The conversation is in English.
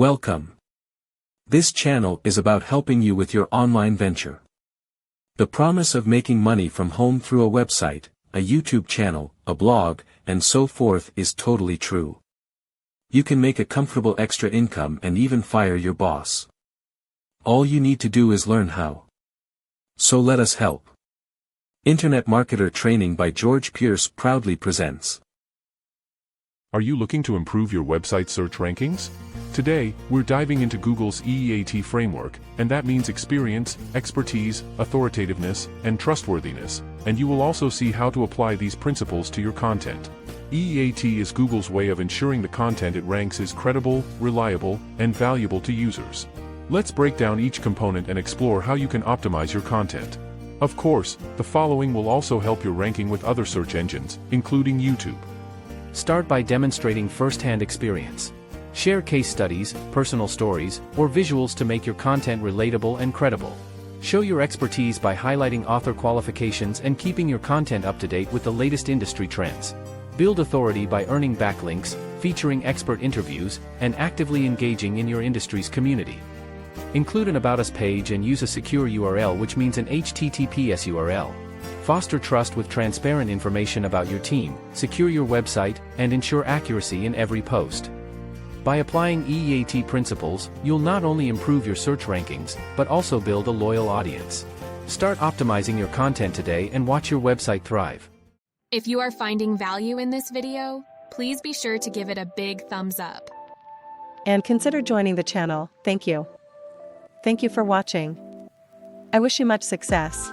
Welcome. This channel is about helping you with your online venture. The promise of making money from home through a website, a YouTube channel, a blog, and so forth is totally true. You can make a comfortable extra income and even fire your boss. All you need to do is learn how. So let us help. Internet Marketer Training by George Pierce proudly presents. Are you looking to improve your website search rankings? Today, we're diving into Google's EEAT framework, and that means experience, expertise, authoritativeness, and trustworthiness, and you will also see how to apply these principles to your content. EEAT is Google's way of ensuring the content it ranks is credible, reliable, and valuable to users. Let's break down each component and explore how you can optimize your content. Of course, the following will also help your ranking with other search engines, including YouTube. Start by demonstrating first-hand experience. Share case studies, personal stories, or visuals to make your content relatable and credible. Show your expertise by highlighting author qualifications and keeping your content up to date with the latest industry trends. Build authority by earning backlinks, featuring expert interviews, and actively engaging in your industry's community. Include an About Us page and use a secure URL, which means an HTTPS URL. Foster trust with transparent information about your team, secure your website, and ensure accuracy in every post. By applying EEAT principles, you'll not only improve your search rankings, but also build a loyal audience. Start optimizing your content today and watch your website thrive. If you are finding value in this video, please be sure to give it a big thumbs up. And consider joining the channel. Thank you. Thank you for watching. I wish you much success.